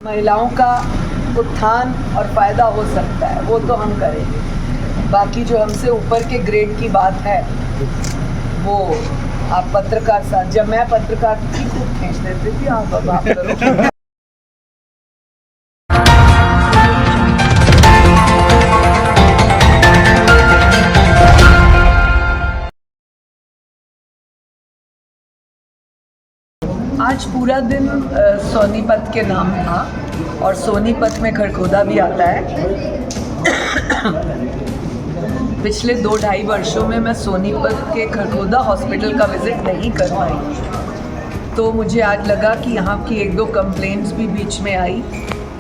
महिलाओं का उत्थान और फ़ायदा हो सकता है, वो तो हम करेंगे। बाकी जो हमसे ऊपर के ग्रेड की बात है वो आप पत्रकार साथ, जब मैं पत्रकार थी खूब खींच देती थी, आप अब आप करो। आज पूरा दिन सोनीपत के नाम था और सोनीपत में खरखोदा भी आता है। पिछले 2-2.5 वर्षों में मैं सोनीपत के खरखोदा हॉस्पिटल का विज़िट नहीं कर पाई, तो मुझे आज लगा कि यहाँ की 1-2 कंप्लेंट्स भी बीच में आई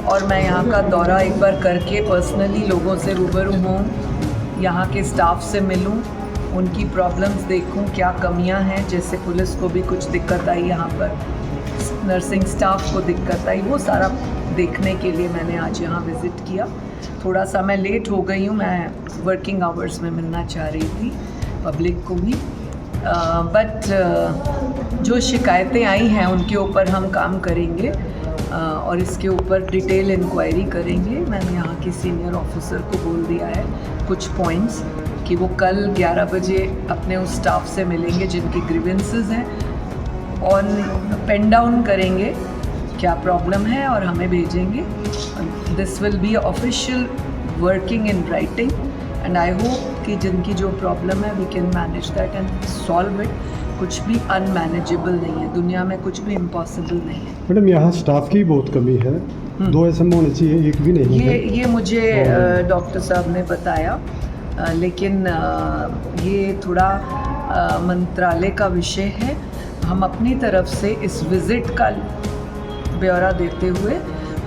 और मैं यहाँ का दौरा एक बार करके पर्सनली लोगों से रूबरू हूँ, यहाँ के स्टाफ से मिलूँ, उनकी प्रॉब्लम्स देखूं, क्या कमियां हैं। जैसे पुलिस को भी कुछ दिक्कत आई, यहाँ पर नर्सिंग स्टाफ को दिक्कत आई, वो सारा देखने के लिए मैंने आज यहाँ विज़िट किया। थोड़ा सा मैं लेट हो गई हूँ, मैं वर्किंग आवर्स में मिलना चाह रही थी पब्लिक को भी, बट जो शिकायतें आई हैं उनके ऊपर हम काम करेंगे और इसके ऊपर डिटेल इंक्वायरी करेंगे। मैंने यहाँ की सीनियर ऑफिसर को बोल दिया है कुछ पॉइंट्स कि वो कल 11 बजे अपने उस स्टाफ से मिलेंगे जिनकी ग्रीवेंसेस हैं और पेन डाउन करेंगे क्या प्रॉब्लम है और हमें भेजेंगे। This will be official working in writing and I hope कि जिनकी जो प्रॉब्लम है we can manage that and solve it. कुछ भी अनमैनेजेबल नहीं है, दुनिया में कुछ भी इम्पॉसिबल नहीं है। मैडम यहाँ स्टाफ की बहुत कमी है, 2 एसएम होने चाहिए, एक भी नहीं है। ये मुझे डॉक्टर साहब ने बताया, लेकिन ये थोड़ा मंत्रालय का विषय है। हम अपनी तरफ से इस विज़िट का ब्यौरा देते हुए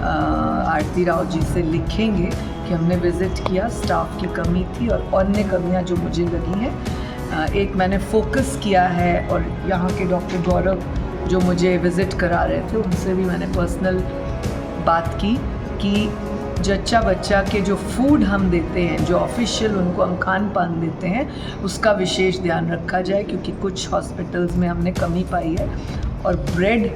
आरती राव जी से लिखेंगे कि हमने विज़िट किया, स्टाफ की कमी थी और अन्य कमियां जो मुझे लगी हैं। एक मैंने फोकस किया है और यहाँ के डॉक्टर गौरव जो मुझे विज़िट करा रहे थे उनसे भी मैंने पर्सनल बात की कि जच्चा बच्चा के जो फूड हम देते हैं, जो ऑफिशियल उनको हम खान पान देते हैं, उसका विशेष ध्यान रखा जाए क्योंकि कुछ हॉस्पिटल्स में हमने कमी पाई है। और ब्रेड,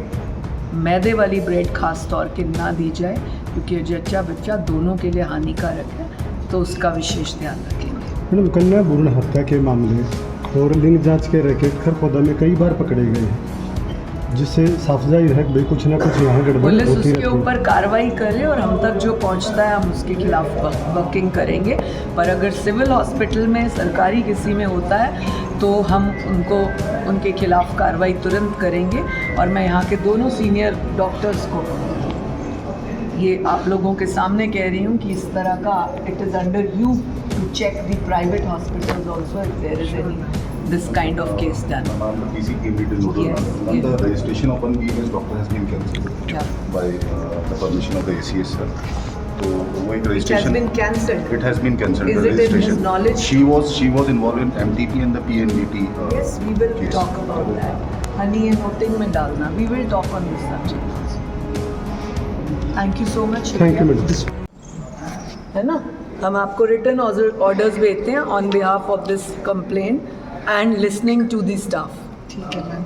मैदे वाली ब्रेड ख़ास तौर के ना दी जाए क्योंकि जच्चा बच्चा दोनों के लिए हानिकारक है, तो उसका विशेष ध्यान रखेंगे। मैडम कन्या भ्रूण हत्या के मामले और लिंग जांच के रैकेट खरखोदा में कई बार पकड़े गए हैं, जिससे साफ जाहिर है कि कुछ ना कुछ यहाँ गड़बड़ पुलिस होती उसके ऊपर कार्रवाई करे और हम तक जो पहुँचता है हम उसके खिलाफ वर्किंग करेंगे। पर अगर सिविल हॉस्पिटल में, सरकारी किसी में होता है तो हम उनके खिलाफ कार्रवाई तुरंत करेंगे। और मैं यहाँ के दोनों सीनियर डॉक्टर्स को ये आप लोगों के सामने कह रही हूँ कि इस तरह का it is under you to check the private hospitals also if there is any this kind of case done. The PC came to know that the registration of one BMS doctor has been cancelled by the permission of the ACS sir. So It has been cancelled. It has been cancelled. Is the it in his registration. knowledge? She was involved in MTP and the PNBT. Yes, we will case. talk about that. Honey and voting में डालना. We will talk on this subject. Thank you so much. Thank you madam. है ना, हम आपको return orders भेजते हैं on behalf of this complaint and listening to the staff. ठीक है मैम,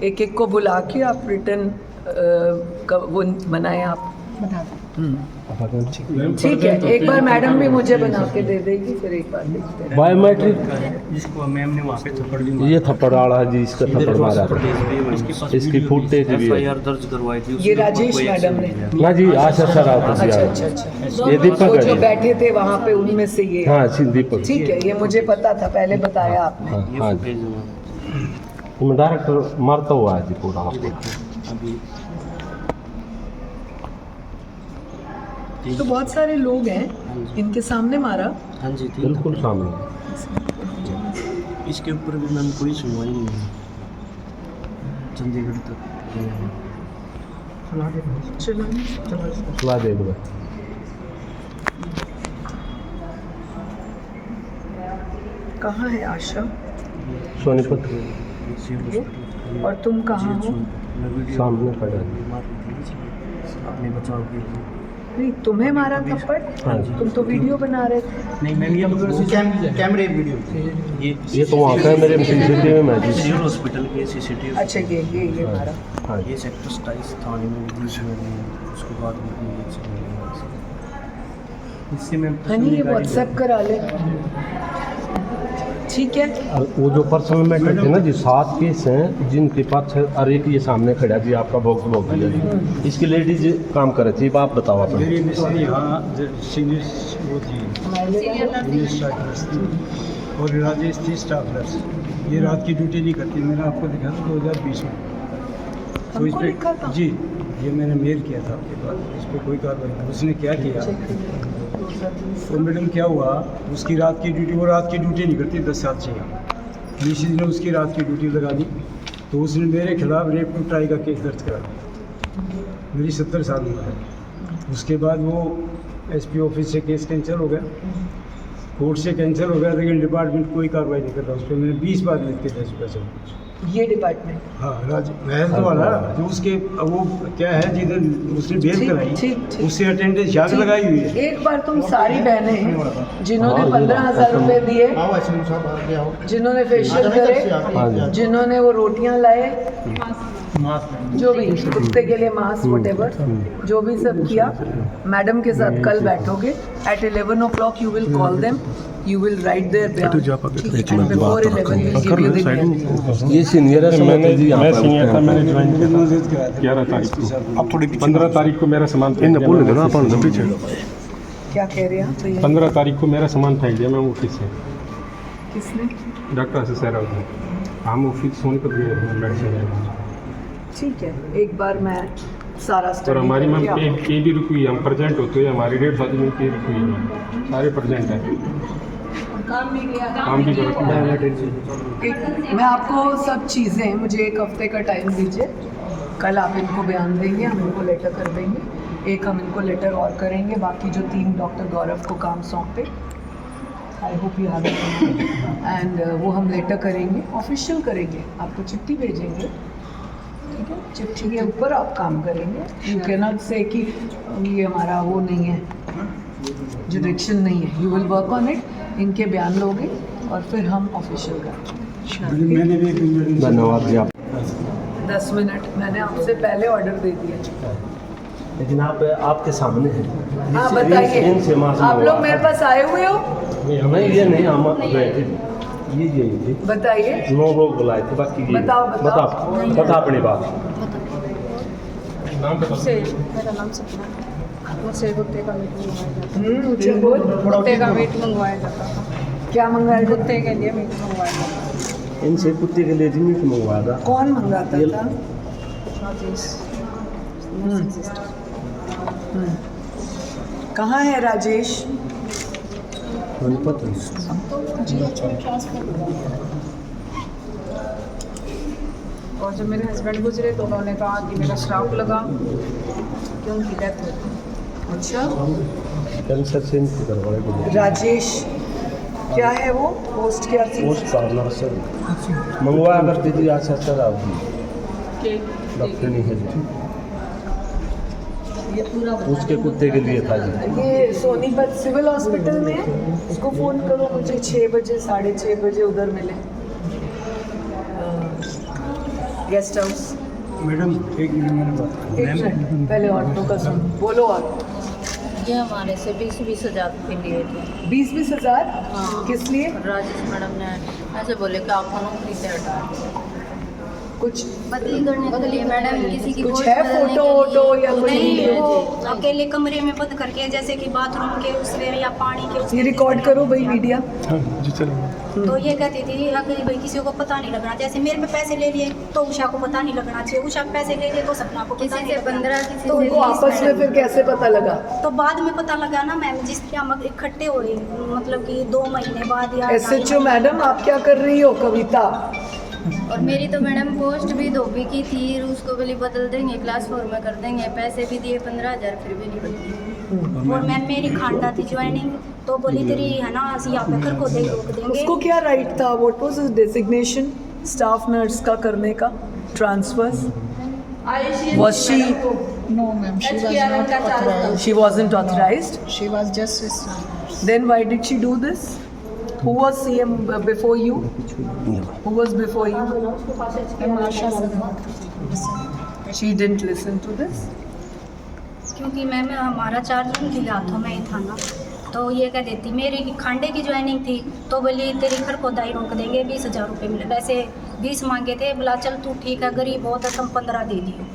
एक को बुला के आप रिटर्न वो बनाएं आप। ठीक है, एक बार मैडम भी मुझे बना के दे देगी, फिर एक बार देखते हैं। बायोमेट्रिक जिसको मैम ने वहाँ पे थप्पड़ भी मारा, ये थप्पड़ आड़ा जी, इसका थप्पड़ मारा, इसकी फुटेज भी एफआईआर दर्ज करवाई थी। ये राजेश मैडम ने ना जी, आशा सर आता था। अच्छा, ये दीपक वो है जो जी। बैठे थे वहाँ पे उनमें से ये। हाँ दीपक। ठीक है, ये मुझे पता था, पहले बताया आपने। हाँ जी, डायरेक्टर मारता हुआ है जी पूरा आपको। तो बहुत सारे लोग हैं, इनके सामने मारा। हाँ जी, बिल्कुल सामने। इसके ऊपर भी मैम कोई सुनवाई नहीं है चंडीगढ़ तक। चला दे दो। कहाँ है आशा? सोनीपत और तुम कहाँ हो? सामने खड़ा है। अपने बचाव के लिए नहीं, तुम्हें मारा थप्पड़? हाँ जी। तुम तो वीडियो बना रहे थे। नहीं मैम ये कैमरे वीडियो ये तो वहाँ का मेरे सीसीटीवी में जी। सिविल हॉस्पिटल के सीसीटीवी अच्छा ये मारा। हाँ ये सेक्टर 27 थाने में पुलिस में उसके बाद इससे मैं हनी ये व्हाट्सएप करा ले, ठीक है? और वो जो पर्सनल मैटर थे ना जी, 7 केस हैं जिनके पास है, और एक ये सामने खड़ा जी आपका बॉक्स बॉक्स दिया जी, इसकी लेडीज काम कर रही थी। आप बताओ आप। मेरी मिस्त्री यहाँ सीनियर वो थी, सीनियर स्टाफ नर्स थी, और राजेश थी स्टाफ नर्स। ये रात की ड्यूटी नहीं करती, मैंने आपको दिखा था 2020 में। तो इस हमको लिखा था? पर जी ये मैंने मेल किया था आपके पास, इस पर कोई कार्रवाई नहीं। उसने क्या किया तो मैडम क्या हुआ, उसकी रात की ड्यूटी, वो रात की ड्यूटी नहीं करती 10 साल से यहाँ, डीसी ने उसकी रात की ड्यूटी लगा दी, तो उसने मेरे खिलाफ रेप टू ट्राई का केस दर्ज करा दिया। मेरी 70 साल उम्र है। उसके बाद वो एसपी ऑफिस से केस कैंसिल हो गया, कोर्ट से कैंसिल हो गया, लेकिन डिपार्टमेंट कोई कार्रवाई नहीं कर रहा उस पर। मैंने 20 बार लिख के दर्ज किया सब कुछ। ये डिपार्टमेंट? हाँ हेल्थ वाला जो उसके वो क्या है जिधर उसने बेल कराई, ठीक। उससे अटेंडेंस याद लगाई हुई है। एक बार तुम सारी बहनें हैं जिन्होंने 15,000 रुपए दिए, जिन्होंने फेशियल करे, जिन्होंने वो रोटियां लाए, जो भी कुत्ते के लिए मास्क वटेवर, जो भी सब किया, मैडम के साथ कल बैठोगे at 11 o'clock you will call them, you will write their byan, and before 11 we'll give you the byan. ये सीनियर है, मैं मैं सीनियर था, मैंने ज्वाइन किया था 11 तारीख को। अब थोड़ी 15 तारीख को मेरा सामान फेंक दिया। बोल देना अपन पीछे। क्या कह रहे हैं आप? 15 तारीख को मेरा सामान फेंक दिया मैं ऑफिस से, किसने? डॉक्टर से सहरा ने। हम ऑफिस सोनीपत गए थे मेडिसिन। ठीक है, एक बार मैं सारा और स्टडी हमारी मैम करके पे भी रुकी हुई है, हम प्रेजेंट होते हुए हमारी 1.5 साल में पे रुकी हुई है, सारे प्रेजेंट है, काम भी करो। मैं आपको सब चीज़ें, मुझे 1 हफ्ते का टाइम दीजिए। कल आप इनको बयान देंगे, हम इनको लेटर कर देंगे, एक हम इनको लेटर और करेंगे, बाकी जो 3 डॉक्टर गौरव को काम सौंपे, I hope you have it, and वो हम लेटर करेंगे, ऑफिशियल करेंगे, आपको चिट्ठी भेजेंगे, ठीक है? चिट्ठी के ऊपर आप काम करेंगे। यू कैन नॉट से कि ये हमारा वो नहीं है, जुडिक्शन नहीं है। You will work on it, इनके बयान लोगे और फिर हम ऑफिशियल करेंगे। मैंने भी धन्यवाद जी। आप 10 मिनट मैंने आपसे पहले ऑर्डर दे दिया। लेकिन आप आपके सामने हैं। हाँ बताइए, आप लोग मेरे पास आए हुए हो? नहीं ये नहीं, हम गए थे, ये थी। बताइए। 9 लोग बुलाए थे, बाकी ये बताओ। बता अपनी बात। नाम बताओ। मेरा नाम सपना है। मुझसे कुत्ते का मीट मंगवाया जाता मुझे बोल। कुत्ते का मीट मंगवाया जाता था। क्या मंगाया? कुत्ते के लिए मीट मंगवाया जाता इनसे कुत्ते के लिए मीट मंगवाया था। कौन मंगाता था? राजेश सिस्टर। कहाँ है राजेश? पता और जब मेरे हस्बैंड गुजरे तो उन्होंने कहा कि मेरा श्राप लगा कि उनकी डेथ हो गई। अच्छा, कैंसर से इनकी करवाए। राजेश क्या है वो? पोस्ट क्या थी? पोस्ट कार्नर से मंगवाया करती थी। अच्छा सर आप डॉक्टर नहीं है जी, उसके कुत्ते के लिए था जी। ये सोनीपत सिविल हॉस्पिटल में है, उसको फ़ोन करो, मुझे 6 बजे 6:30 बजे उधर मिले, गेस्ट हाउस। मैडम एक मिनट मैंने बात एक मिनट पहले ऑटो का सुन, बोलो आप। ये हमारे से 20-20 हज़ार के लिए थे। 20-20 हज़ार? हाँ। किस लिए? राजेश मैडम ने ऐसे बोले कि आपको नौकरी से हटा दिया। कुछ बदली करने के लिए मैडम किसी की कुछ पोस्ट है बदलने फोटो के वोटो लिए। या कोई? नहीं, वो अकेले कमरे में बंद करके, जैसे कि बाथरूम के उसमें या पानी के उसमें। ये रिकॉर्ड करो भाई मीडिया। जी चलो। तो ये कहती थी अगर भाई किसी को पता नहीं लगना, जैसे मेरे पे पैसे ले लिए तो उषा को पता नहीं लगना चाहिए, उषा पे पैसे ले लिए तो सपना को पता नहीं लगना। तो उनको आपस में फिर कैसे पता लगा? तो बाद में पता लगा ना मैम, जिसके हम इकट्ठे हुए, मतलब कि 2 महीने बाद या SHO मैडम आप क्या कर रही हो? कविता, और मेरी तो मैडम पोस्ट भी धोबी की थी, उसको बोली बदल देंगे, क्लास 4 में कर देंगे, पैसे भी दिए 15,000, फिर भी नहीं बदली। और मैम मेरी खांडा थी ज्वाइनिंग, तो बोली तेरी है ना यहाँ पे कर को दे रोक देंगे। उसको क्या राइट था? What was his designation staff nurse का करने का? Transfers? Was she No, ma'am, she was not authorized. She wasn't authorized. She was just a staff. Then why did she do this? Who was CM before you? Who was before you? And Asha Sarma. She didn't listen to this. क्योंकि ma'am हमारा charge उनके हाथों में ही था ना, तो ये कह देती मेरी खांडे की ज्वाइनिंग थी तो बोली तेरी घर को दाई रोक देंगे 20,000 रुपये मिले, वैसे 20 मांगे थे, बोला चल तू ठीक है गरीब हो तो तुम 15 दे दियो।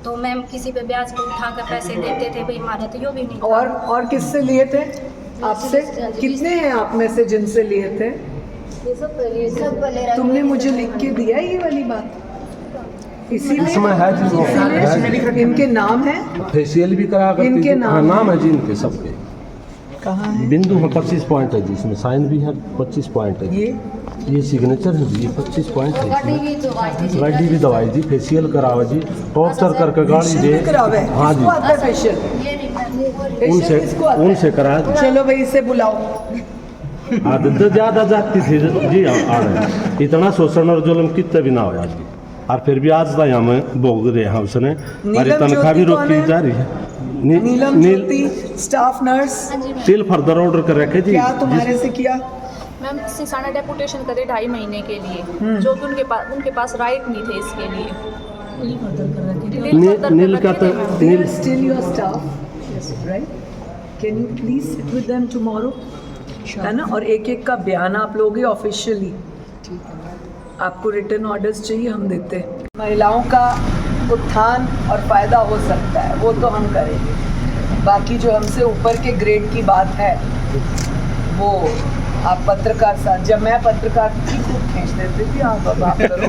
तो मैम किसी पे ब्याज पे उठा कर पैसे देते थे, भाई हमारे तो यो भी नहीं। और किससे लिए थे? आपसे? कितने हैं आप में से जिनसे लिए थे? तुमने मुझे लिख के दिया ये वाली बात? इसमें है जी, इसीलिए इनके नाम है, फेशियल भी करा करती इनके थी। नाम हाँ, नाम है जी इनके सबके। कहाँ है? बिंदु है 25 पॉइंट है जी, इसमें साइन भी है 25 पॉइंट है। ये सिग्नेचर है जी, 25 पॉइंट है। गाड़ी भी दवाई जी, फेशियल करावा जी, टॉर्चर करके गाड़ी दे। हाँ जी, उनसे करा। चलो भाई इसे बुलाओ। आदत ज़्यादा जाती थी जी, आ रहे इतना शोषण और जुल्म कितने भी ना हो जी, और फिर भी आज तक हम भोग रहे हैं। उसने हमारी तनख्वाह भी रोकी जा रही है। Neelam Jyoti staff nurse still further order कर रखे जी। क्या तुम्हारे से किया? मैम सिसाना डेपुटेशन करे 2.5 महीने के लिए, जो कि उनके पास राइट नहीं थे इसके लिए। नील का तो They are still your staff, right? Can you please sit with them tomorrow? है ना? और एक का बयान आप लोगे ऑफिशियली। आपको रिटर्न ऑर्डर्स चाहिए, हम देते हैं। महिलाओं का उत्थान और फायदा हो सकता है, वो तो हम करेंगे। बाकी जो हमसे ऊपर के ग्रेड की बात है वो आप पत्रकार साथ, जब मैं पत्रकार थी खूब खींच देती थी, आप अब आप करो।